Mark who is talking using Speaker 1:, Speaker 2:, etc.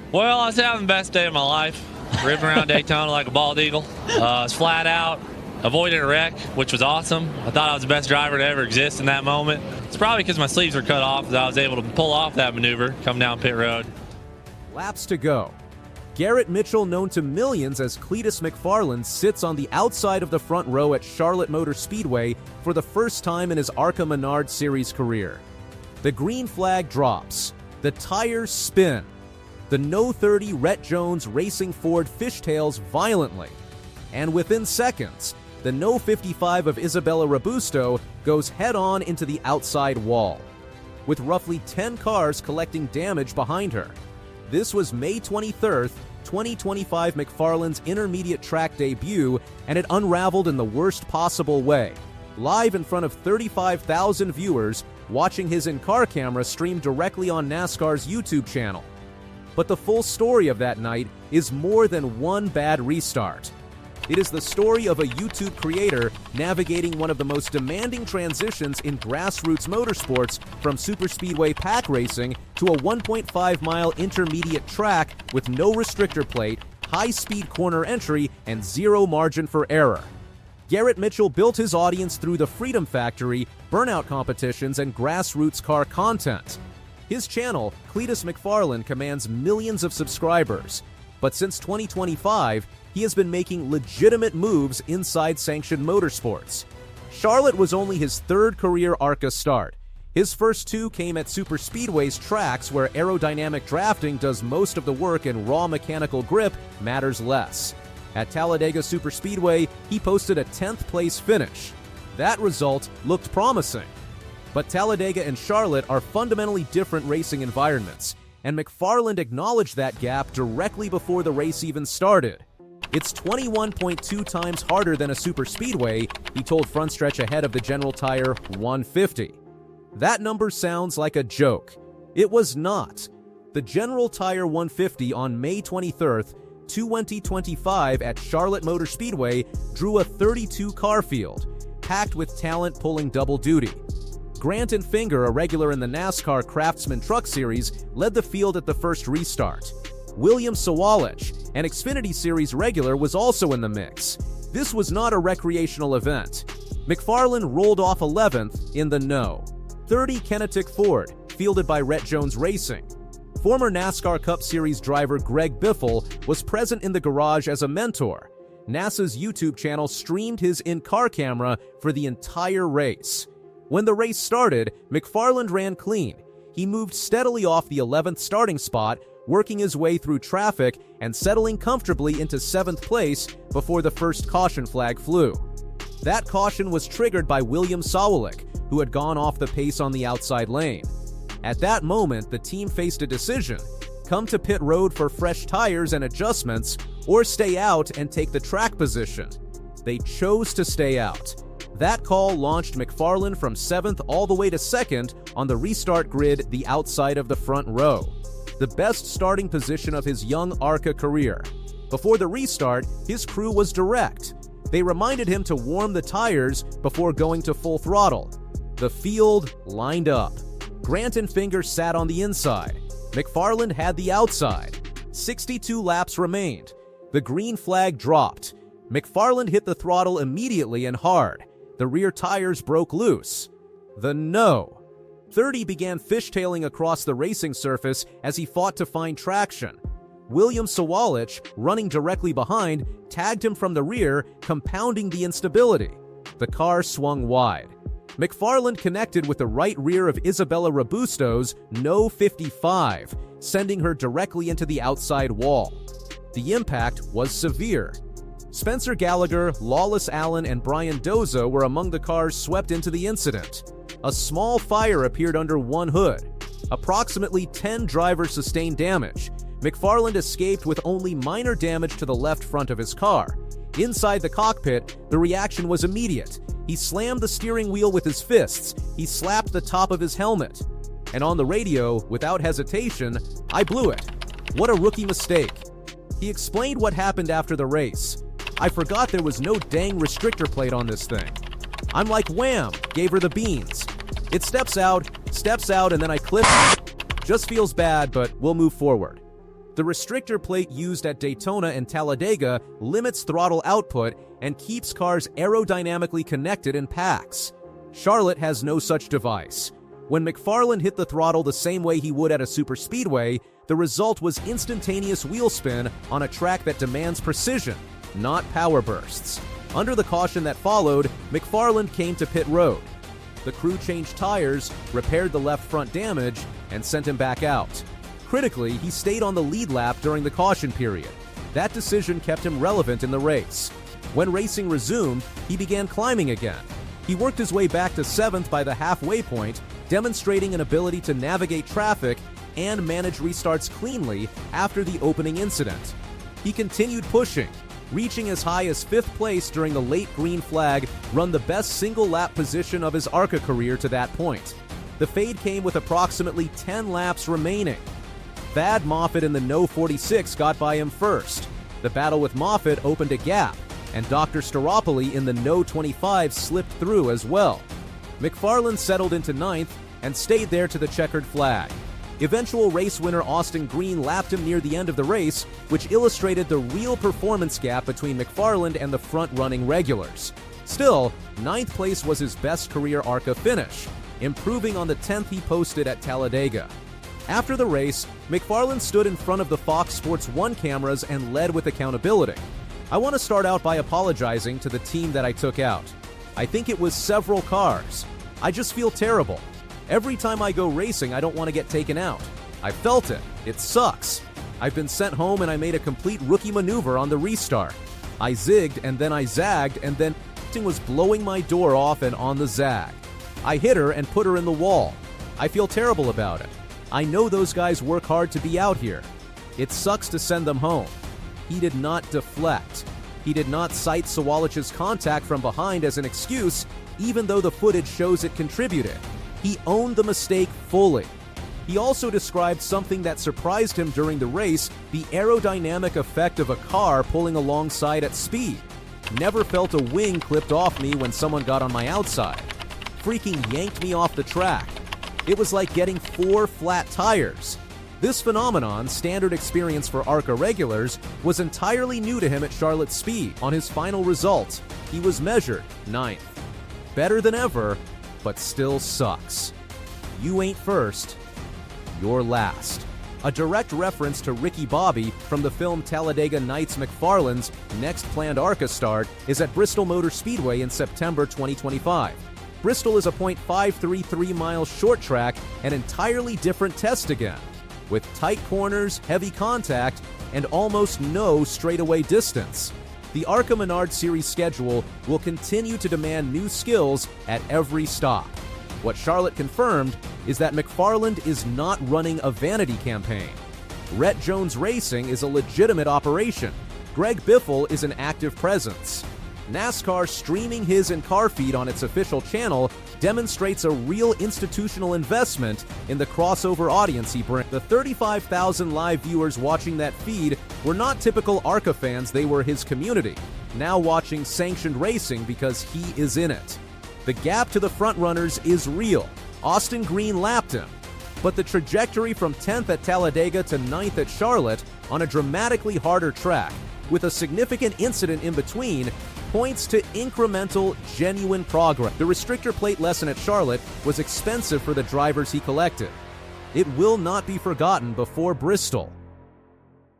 Speaker 1: Well, I was having the best day of my life, ripping around Daytona like a bald eagle. I was flat out, avoided a wreck, which was awesome. I thought I was the best driver to ever exist in that moment. It's probably because my sleeves were cut off that I was able to pull off that maneuver, come down pit road.
Speaker 2: Laps to go. Garrett Mitchell, known to millions as Cleetus McFarland, sits on the outside of the front row at Charlotte Motor Speedway for the first time in his ARCA Menards Series career. The green flag drops. The tires spin. The No. 30 Rette Jones Racing Ford fishtails violently. And within seconds, the No. 55 of Isabella Robusto goes head-on into the outside wall, with roughly 10 cars collecting damage behind her. This was May 23rd, 2025 McFarland's intermediate track debut, and it unraveled in the worst possible way. Live in front of 35,000 viewers watching his in-car camera stream directly on NASCAR's YouTube channel. But the full story of that night is more than one bad restart. It is the story of a YouTube creator navigating one of the most demanding transitions in grassroots motorsports, from superspeedway pack racing to a 1.5-mile intermediate track with no restrictor plate, high-speed corner entry, and zero margin for error. Garrett Mitchell built his audience through the Freedom Factory, burnout competitions, and grassroots car content. His channel, Cleetus McFarland, commands millions of subscribers. But since 2025, he has been making legitimate moves inside sanctioned motorsports. Charlotte was only his third career ARCA start. His first two came at superspeedways tracks where aerodynamic drafting does most of the work and raw mechanical grip matters less. At Talladega Superspeedway, he posted a 10th place finish. That result looked promising. But Talladega and Charlotte are fundamentally different racing environments, and McFarland acknowledged that gap directly before the race even started. It's 21.2 times harder than a superspeedway, he told Frontstretch ahead of the General Tire 150. That number sounds like a joke. It was not. The General Tire 150 on May 23rd, 2025 at Charlotte Motor Speedway drew a 32-car field, packed with talent pulling double duty. Grant and Finger, a regular in the NASCAR Craftsman Truck Series, led the field at the first restart. William Sawalich, an Xfinity Series regular, was also in the mix. This was not a recreational event. McFarland rolled off 11th in the No. 30 Kinetic Ford, fielded by Rette Jones Racing. Former NASCAR Cup Series driver Greg Biffle was present in the garage as a mentor. NASA's YouTube channel streamed his in-car camera for the entire race. When the race started, McFarland ran clean. He moved steadily off the 11th starting spot, working his way through traffic and settling comfortably into 7th place before the first caution flag flew. That caution was triggered by William Sawalich, who had gone off the pace on the outside lane. At that moment, the team faced a decision: come to pit road for fresh tires and adjustments, or stay out and take the track position. They chose to stay out. That call launched McFarland from 7th all the way to 2nd on the restart grid, the outside of the front row. The best starting position of his young ARCA career. Before the restart, his crew was direct. They reminded him to warm the tires before going to full throttle. The field lined up. Grant and Finger sat on the inside. McFarland had the outside. 62 laps remained. The green flag dropped. McFarland hit the throttle immediately and hard. The rear tires broke loose. The No. 30 began fishtailing across the racing surface as he fought to find traction. William Sawalich, running directly behind, tagged him from the rear, compounding the instability. The car swung wide. McFarland connected with the right rear of Isabella Robusto's No. 55, sending her directly into the outside wall. The impact was severe. Spencer Gallagher, Lawless Allen, and Brian Dozo were among the cars swept into the incident. A small fire appeared under one hood. Approximately 10 drivers sustained damage. McFarland escaped with only minor damage to the left front of his car. Inside the cockpit, the reaction was immediate. He slammed the steering wheel with his fists. He slapped the top of his helmet. And on the radio, without hesitation, "I blew it. What a rookie mistake." He explained what happened after the race. "I forgot there was no dang restrictor plate on this thing. I'm like, wham, gave her the beans. It steps out, and then I clip it. Just feels bad, but we'll move forward." The restrictor plate used at Daytona and Talladega limits throttle output and keeps cars aerodynamically connected in packs. Charlotte has no such device. When McFarland hit the throttle the same way he would at a superspeedway, the result was instantaneous wheel spin on a track that demands precision, not power bursts. Under the caution that followed, McFarland came to pit road. The crew changed tires, repaired the left front damage, and sent him back out. Critically, he stayed on the lead lap during the caution period. That decision kept him relevant in the race. When racing resumed, he began climbing again. He worked his way back to 7th by the halfway point, demonstrating an ability to navigate traffic and manage restarts cleanly after the opening incident. He continued pushing, reaching as high as 5th place during the late green flag run, the best single-lap position of his ARCA career to that point. The fade came with approximately 10 laps remaining. Thad Moffitt in the No. 46 got by him first. The battle with Moffitt opened a gap, and Dr. Staropoli in the No. 25 slipped through as well. McFarland settled into 9th and stayed there to the checkered flag. Eventual race winner Austin Green lapped him near the end of the race, which illustrated the real performance gap between McFarland and the front-running regulars. Still, 9th place was his best career ARCA finish, improving on the 10th he posted at Talladega. After the race, McFarland stood in front of the Fox Sports 1 cameras and led with accountability. I want to start out by apologizing to the team that I took out. I think it was several cars. I just feel terrible. Every time I go racing, I don't want to get taken out. I felt it. It sucks. I've been sent home and I made a complete rookie maneuver on the restart. I zigged and then I zagged and then was blowing my door off and on the zag. I hit her and put her in the wall. I feel terrible about it. I know those guys work hard to be out here. It sucks to send them home. He did not deflect. He did not cite Sawalich's contact from behind as an excuse, even though the footage shows it contributed. He owned the mistake fully. He also described something that surprised him during the race, the aerodynamic effect of a car pulling alongside at speed. Never felt a wing clipped off me when someone got on my outside. Freaking yanked me off the track. It was like getting 4 flat tires. This phenomenon, standard experience for ARCA regulars, was entirely new to him at Charlotte Speed. On his final result, he was measured 9th. Better than ever, but still sucks. You ain't first, you're last. A direct reference to Ricky Bobby from the film Talladega Nights. McFarland's next planned ARCA start is at Bristol Motor Speedway in September 2025. Bristol is a .533 mile short track, an entirely different test again, with tight corners, heavy contact, and almost no straightaway distance. The ARCA Menards Series schedule will continue to demand new skills at every stop. What Charlotte confirmed is that McFarland is not running a vanity campaign. Rette Jones Racing is a legitimate operation. Greg Biffle is an active presence. NASCAR streaming his in-car feed on its official channel demonstrates a real institutional investment in the crossover audience he brings. The 35,000 live viewers watching that feed were not typical ARCA fans, they were his community, now watching sanctioned racing because he is in it. The gap to the frontrunners is real. Austin Green lapped him, but the trajectory from 10th at Talladega to 9th at Charlotte on a dramatically harder track, with a significant incident in between, points to incremental, genuine progress. The restrictor plate lesson at Charlotte was expensive for the drivers he collected. It will not be forgotten before Bristol.